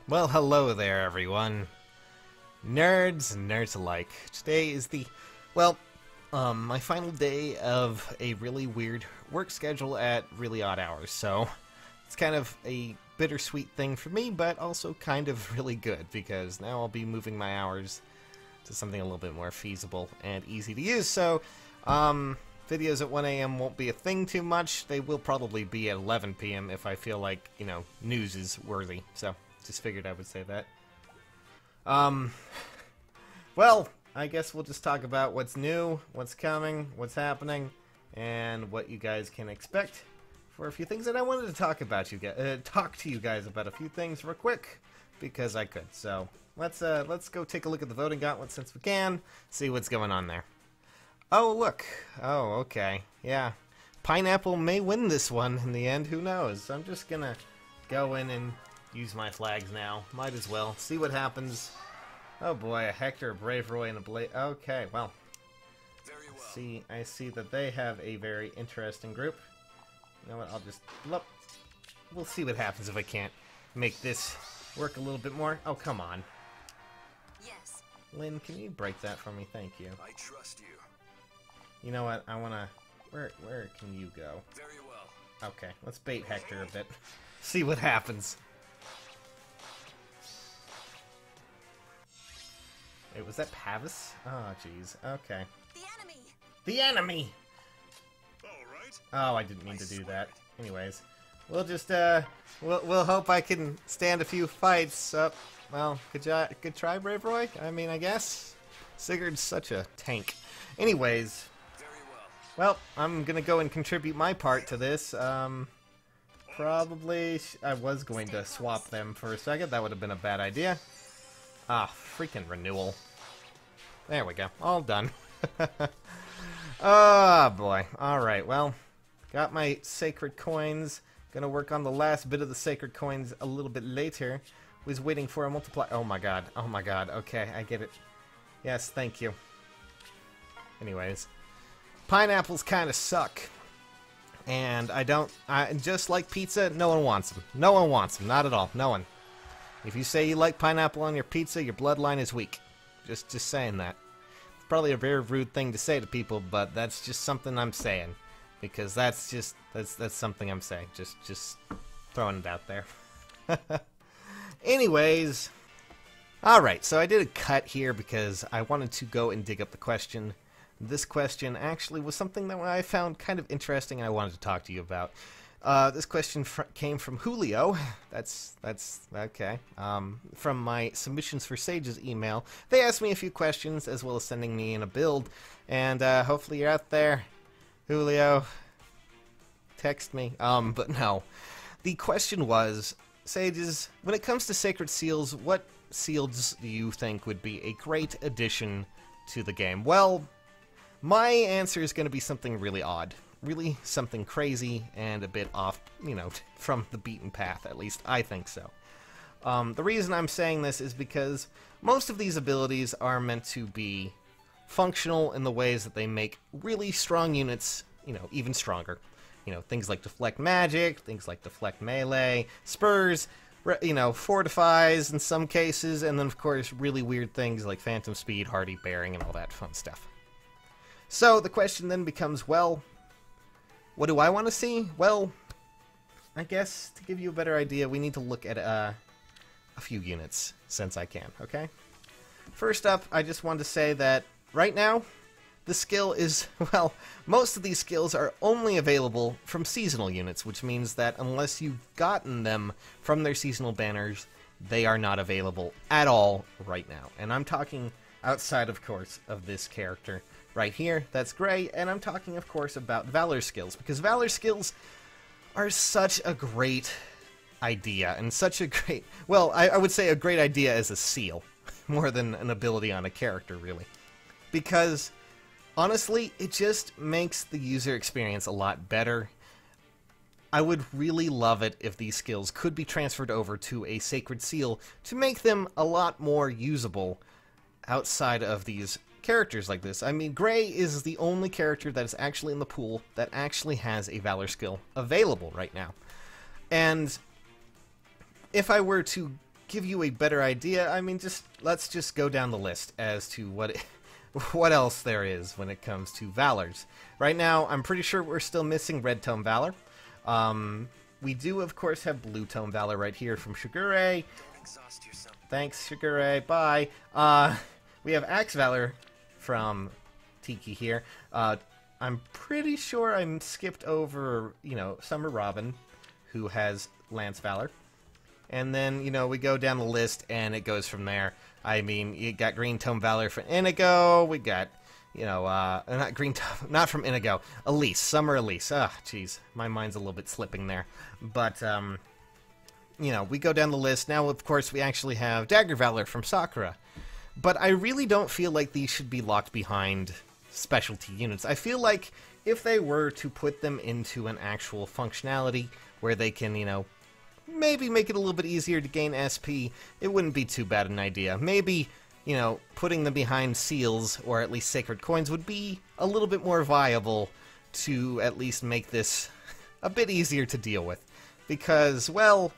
Well, hello there, everyone. Nerds alike. Today is my final day of a really weird work schedule at really odd hours, so it's kind of a bittersweet thing for me, but also kind of really good, because now I'll be moving my hours to something a little bit more feasible and easy to use, so, videos at 1 a.m. won't be a thing too much. They will probably be at 11 p.m. if I feel like, news is worthy, so just figured I would say that. Well, I guess we'll just talk about what's new, what's coming, what's happening, and what you guys can expect for a few things that I wanted to talk to you guys about a few things real quick, because I could. So let's go take a look at the voting gauntlet since we can, see what's going on there. Oh, look. Oh, okay. Yeah. Pineapple may win this one in the end, who knows? I'm just gonna go in and use my flags now. Might as well. See what happens. Oh boy, a Hector, a Brave Roy, and a Blade. Okay, well. Very well. I see that they have a very interesting group. You know what, I'll just... Look. We'll see what happens if I can't make this work a little bit more. Oh, come on. Yes. Lynn, can you break that for me? Thank you. I trust you. You know what, I wanna... Where can you go? Very well. Okay, let's bait Hector a bit. See what happens. Wait, was that Pavis? Oh, jeez. Okay. The enemy. The enemy! All right. Oh, I didn't mean to do that. Anyways, we'll just, we'll hope I can stand a few fights. Well, good try, Brave Roy. I mean, I guess. Sigurd's such a tank. Anyways, Very well. I'm gonna go and contribute my part to this. Probably, I was going to swap them for a second. That would have been a bad idea. Ah, freaking renewal. There we go. All done. Oh, boy. Alright, well, got my sacred coins. Gonna work on the last bit of the sacred coins a little bit later. Was waiting for a multiply. Oh, my God. Oh, my God. Okay, I get it. Yes, thank you. Anyways. Pineapples kind of suck. And just like pizza, no one wants them. No one wants them. Not at all. No one. If you say you like pineapple on your pizza, your bloodline is weak. Just saying that. It's probably a very rude thing to say to people, but that's just something I'm saying. Because that's something I'm saying. Just throwing it out there. Anyways. Alright, so I did a cut here because I wanted to go and dig up the question. This question actually was something that I found kind of interesting and I wanted to talk to you about. This question came from Julio. That's okay. From my Submissions for Sages email. They asked me a few questions as well as sending me in a build. And hopefully you're out there, Julio. Text me. But no. The question was, Sages, when it comes to Sacred Seals, what seals do you think would be a great addition to the game? Well, my answer is going to be something really odd. Really something crazy and a bit off, from the beaten path, at least I think so. The reason I'm saying this is because most of these abilities are meant to be functional in the ways that they make really strong units, even stronger. Things like deflect magic, things like deflect melee, spurs, fortifies in some cases, and then of course really weird things like phantom speed, hardy bearing, and all that fun stuff. So the question then becomes, well, what do I want to see? Well, I guess to give you a better idea, we need to look at a few units, since I can, okay? First up, I just wanted to say that right now, the skill is, well, most of these skills are only available from seasonal units, which means that unless you've gotten them from their seasonal banners, they are not available at all right now. And I'm talking outside, of course, of this character right here. That's gray, and I'm talking, of course, about Valor skills, because Valor skills are such a great idea, and such a great, well, I would say a great idea as a seal, more than an ability on a character, really. Because, honestly, it just makes the user experience a lot better. I would really love it if these skills could be transferred over to a Sacred Seal to make them a lot more usable outside of these characters like this. I mean, Gray is the only character that is actually in the pool that actually has a Valor skill available right now. And if I were to give you a better idea, I mean, let's just go down the list as to what else there is when it comes to Valors. Right now, I'm pretty sure we're still missing Red Tome Valor. We do, of course, have Blue Tome Valor right here from Shigure. Exhaust yourself. Thanks, Shigure. Bye. We have Axe Valor from Tiki here. I'm pretty sure I skipped over, Summer Robin, who has Lance Valor. And then, we go down the list, and it goes from there. I mean, you got Green Tome Valor from Inigo. We got, not Green Tome, not from Inigo. Elise, Summer Elise. Ah, jeez, my mind's a little bit slipping there. But, we go down the list. Now, of course, we actually have Dagger Valor from Sakura. But I really don't feel like these should be locked behind specialty units. I feel like if they were to put them into an actual functionality where they can, maybe make it a little bit easier to gain SP, it wouldn't be too bad an idea. Maybe, putting them behind seals, or at least sacred coins, would be a little bit more viable to at least make this a bit easier to deal with. Because, well,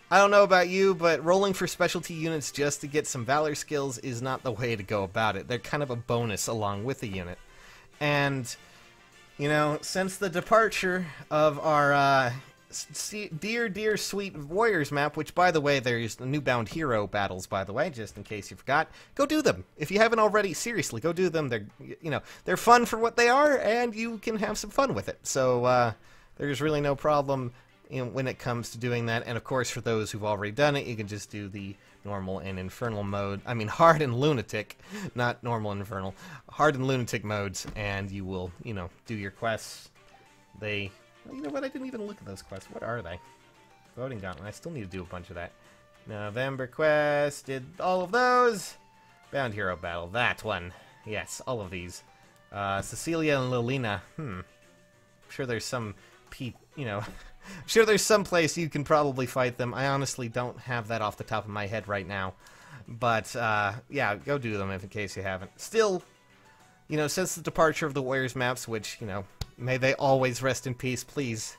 I don't know about you, but rolling for specialty units just to get some Valor skills is not the way to go about it. They're kind of a bonus along with the unit. And, since the departure of our dear sweet Warriors map, which, by the way, there's the new Bound Hero battles, by the way, just in case you forgot, go do them. If you haven't already, seriously, go do them. They're fun for what they are, and you can have some fun with it. So, there's really no problem when it comes to doing that. And of course, for those who've already done it, you can just do the normal and infernal mode. I mean, hard and lunatic, not normal and infernal. Hard and lunatic modes, and you will, do your quests. You know what? I didn't even look at those quests. What are they? Voting Gauntlet. I still need to do a bunch of that. November quest. Did all of those. Bound Hero Battle. That one. Yes, all of these. Cecilia and Lilina. I'm sure there's some sure there's some place you can probably fight them. I honestly don't have that off the top of my head right now. But, yeah, go do them in case you haven't. Still, since the departure of the Warriors maps, which, may they always rest in peace, please.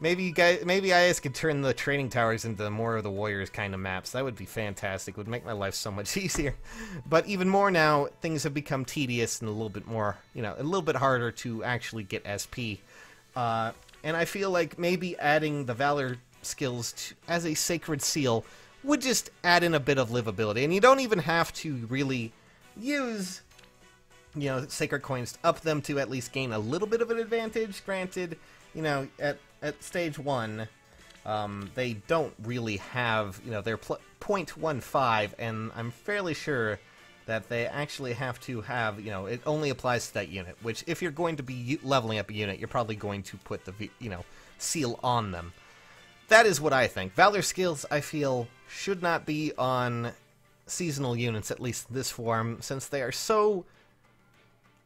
Maybe IS could turn the training towers into more of the Warriors kind of maps. That would be fantastic. It would make my life so much easier. But even more now, things have become tedious and a little bit more, a little bit harder to actually get SP. And I feel like maybe adding the Valor skills as a sacred seal would just add in a bit of livability. And you don't even have to really use, sacred coins to up them to at least gain a little bit of an advantage. Granted, at stage 1, they don't really have, they're 0.15, and I'm fairly sure that they actually have to have, it only applies to that unit, which if you're going to be leveling up a unit, you're probably going to put the, seal on them. That is what I think. Valor skills, I feel, should not be on seasonal units, at least this form, since they are so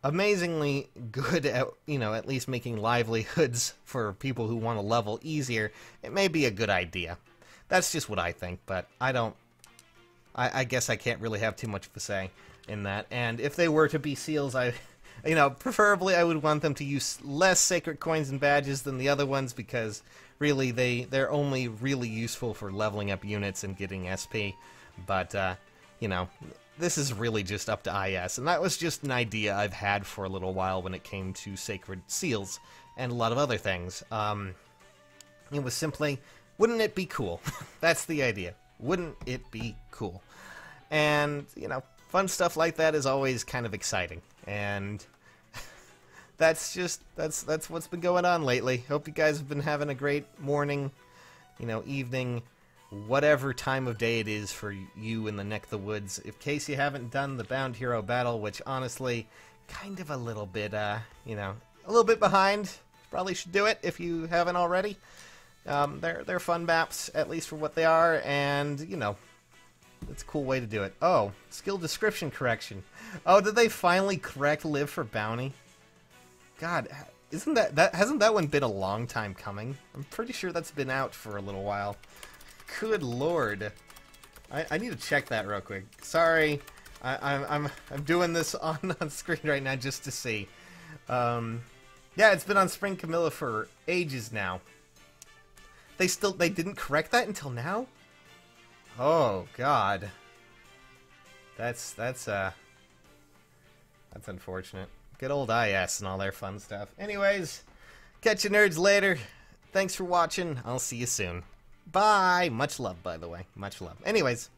amazingly good at, at least making livelihoods for people who want to level easier. It may be a good idea. That's just what I think, but I guess I can't really have too much of a say in that. And if they were to be seals, preferably I would want them to use less sacred coins and badges than the other ones, because really they're only really useful for leveling up units and getting SP. But, this is really just up to IS, and that was just an idea I've had for a little while when it came to sacred seals and a lot of other things. It was simply, wouldn't it be cool? That's the idea. Wouldn't it be cool? And, fun stuff like that is always kind of exciting. And that's what's been going on lately. Hope you guys have been having a great morning, evening, whatever time of day it is for you in the neck of the woods. In case you haven't done the Bound Hero battle, which honestly, kind of a little bit, a little bit behind. Probably should do it if you haven't already. They're fun maps, at least for what they are, and, it's a cool way to do it. Oh, skill description correction. Oh, did they finally correct Live for Bounty? God, hasn't that one been a long time coming? I'm pretty sure that's been out for a little while. Good lord. I need to check that real quick. Sorry, I'm doing this on screen right now just to see. Yeah, it's been on Spring Camilla for ages now. They didn't correct that until now? Oh, God. That's unfortunate. Good old IS and all their fun stuff. Anyways, catch you nerds later. Thanks for watching. I'll see you soon. Bye. Much love, by the way. Much love. Anyways.